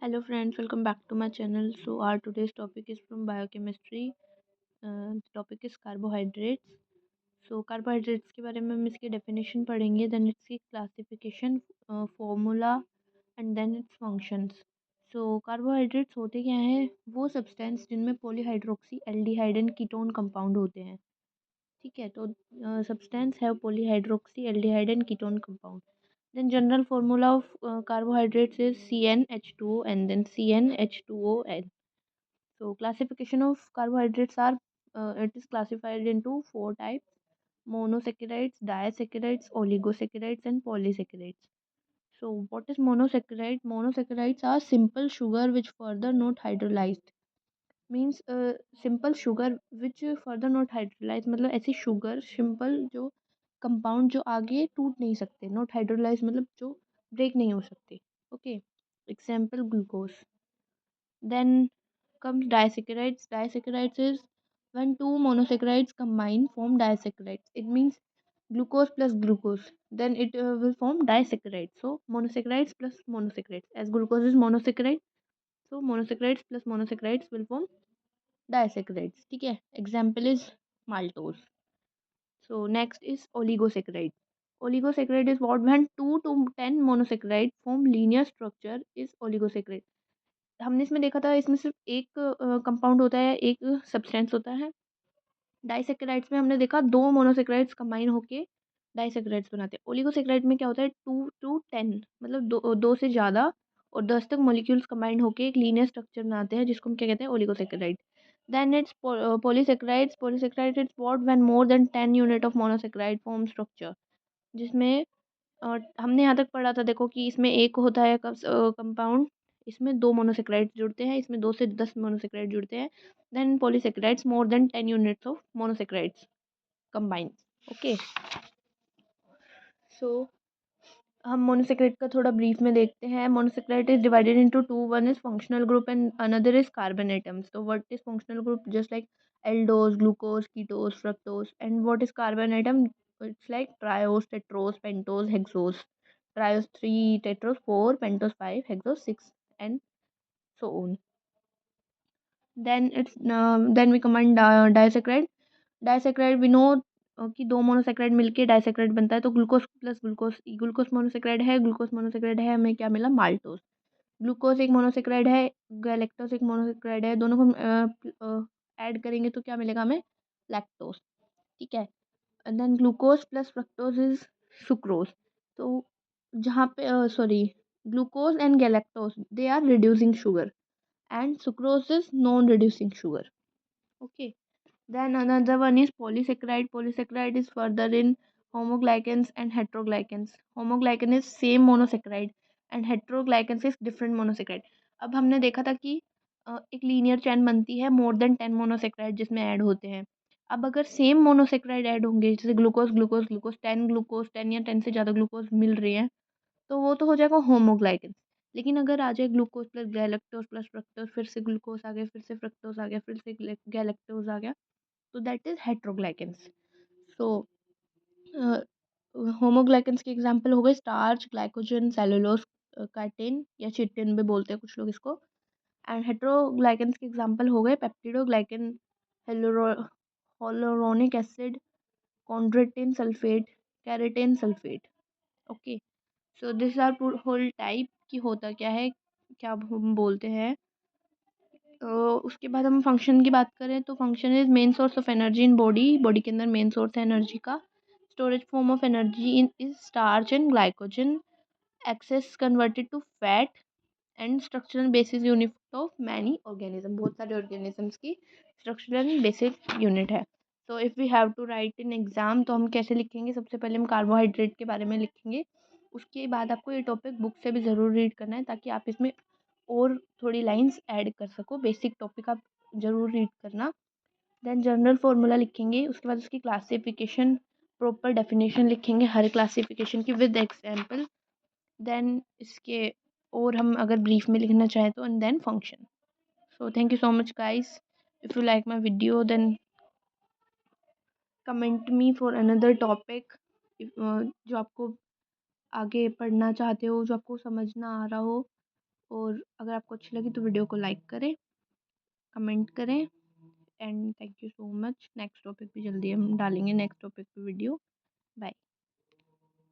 Hello friends, welcome back to my channel. So our today's topic is from biochemistry. The topic is carbohydrates. So carbohydrates के बारे में हम इसकी definition पढ़ेंगे, then इसकी classification, formula and then its functions. So carbohydrates होते क्या हैं? वो substance जिनमें polyhydroxy aldehyde and ketone compound होते हैं. ठीक है, तो substance have polyhydroxy aldehyde and ketone compound. Then general formula of carbohydrates is CnH2O and then CnH2ON. So classification of carbohydrates are it is classified into four types: monosaccharides, disaccharides, oligosaccharides, and polysaccharides. So what is monosaccharide? Monosaccharides are simple sugar which further not hydrolyzed. Means simple sugar which further not hydrolyse, मतलब ऐसी sugar simple जो compound जो आगे टूट नहीं सकते, not hydrolyse मतलब जो ब्रेक नहीं हो सकते. Okay, example glucose. Then comes disaccharides. Disaccharides is when two monosaccharides combine form disaccharides. It means glucose plus glucose. Then it will form disaccharides. So monosaccharides plus monosaccharides. As glucose is monosaccharide, so monosaccharides plus monosaccharides will form disaccharides. ठीक है, example is maltose. So next is oligosaccharide. Oligosaccharide is what when 2 to 10 monosaccharide form linear structure is oligosaccharide. हमने इसमें देखा था, इसमें सिर्फ एक compound होता है, एक सब्सटेंस होता है. डाइसेक्राइड्स में हमने देखा दो मोनोसेक्राइड्स कंबाइन होके डाइसेक्राइड्स बनाते हैं. ओलिगोसेक्राइड में क्या होता है, 2 to 10 मतलब दो से ज़्यादा और 10 तक मॉलिक्यूल्स कंबाइन होके एक लीनियर स्ट्रक्चर बनाते हैं, जिसको हम क्या कहते हैं, oligosaccharide. Then it's polysaccharides. Polysaccharide it's what when more than 10 unit of monosaccharide form structure, जिसमें हमने यहाँ तक पढ़ा था, देखो कि इसमें एक होता है कंपाउंड, इसमें दो मोनोसेक्राइड्स जुड़ते हैं, इसमें 2 से 10 मोनोसेक्राइड जुड़ते हैं. Then polysaccharides more than 10 units of monosaccharides combine. Okay, so हम मोनोसेक्राइड का थोड़ा ब्रीफ में देखते हैं. Monosaccharide is divided into two. One is functional group and another is carbon atoms. तो what is functional group? Just like aldose, glucose, ketose, fructose. And what is carbon atom? It's like triose, tetrose, pentose, hexose. Triose 3, tetrose 4, pentose 5, hexose 6 and so on. Then we combine disaccharide. Disaccharide we know कि दो monosaccharide मिलके disaccharide बनता है, तो glucose plus glucose, glucose monosaccharide है, glucose monosaccharide है, हमें क्या मिला, माल्टोज. ग्लूकोज एक मोनोसेक्राइड है, गैलेक्टोज एक मोनोसेक्राइड है, दोनों को हम ऐड करेंगे तो क्या मिलेगा हमें, लैक्टोज. ठीक है. And then glucose plus fructose is sucrose. तो जहाँ पे sorry, glucose and galactose they are reducing sugar and sucrose is non-reducing sugar. Okay. Then another one is polysaccharide. Polysaccharide is further in homoglycans and heteroglycans. Homoglycan is same monosaccharide and heteroglycans is different monosaccharide. अब हमने देखा था कि एक linear चैन बनती है मोर than 10 monosaccharide जिसमें add होते हैं. अब अगर सेम मोनोसेक्राइड ऐड होंगे, जैसे ग्लूकोज ग्लूकोज ग्लूकोज, 10 ग्लूकोज 10 या 10 से ज़्यादा ग्लूकोज मिल रहे हैं, तो वो तो हो जाएगा होमोग्लाइकन. लेकिन अगर आ जाए glucose plus galactose plus fructose, फिर से ग्लूकोज आ गया, फिर से फ्रक्टोज आ गया, फिर से गैलेक्टोज आ गया, तो दैट इज हेट्रोग्लाइकन्स. सो होमोग्लाइकन्स के एग्जांपल हो गए स्टार्च, ग्लाइकोजन, सेलुलोज, काइटिन या चिटिन भी बोलते हैं कुछ लोग इसको. एंड हेट्रोग्लाइकन्स के एग्जांपल हो गए peptidoglycan, hyaluronic acid, chondroitin sulphate, keratin sulphate. Okay, so this are whole type की होता क्या है, क्या हम बोलते हैं. तो उसके बाद हम फंक्शन की बात करें तो function is main source of energy in body. Body के अंदर मेन सोर्स है एनर्जी का. Storage form of energy in is starch and glycogen. Excess converted to fat and structural basis unit of many organism. बहुत सारे organisms की structural basic unit है. So if we have to write in exam, तो हम कैसे लिखेंगे? सबसे पहले हम कार्बोहाइड्रेट के बारे में लिखेंगे. उसके बाद आपको ये टॉपिक बुक से भी ज़रूर रीड करना है, ताकि आप इसमें और थोड़ी लाइंस ऐड कर सको. बेसिक टॉपिक आप ज़रूर रीड करना. देन जनरल फार्मूला लिखेंगे, उसके बाद उसकी क्लासिफिकेशन, प्रॉपर डेफिनेशन लिखेंगे हर क्लासिफिकेशन की विद एग्जाम्पल. देन इसके और हम अगर ब्रीफ में लिखना चाहें तो, and then function. So thank you so much guys. If you like my video then comment me for another topic. जो आपको आगे पढ़ना चाहते हो, जो आपको समझ ना आ रहा हो, और अगर आपको अच्छी लगी तो वीडियो को लाइक करें, कमेंट करें and thank you so much. Next topic पे जल्दी हम डालेंगे नेक्स्ट टॉपिक पे वीडियो। बाय।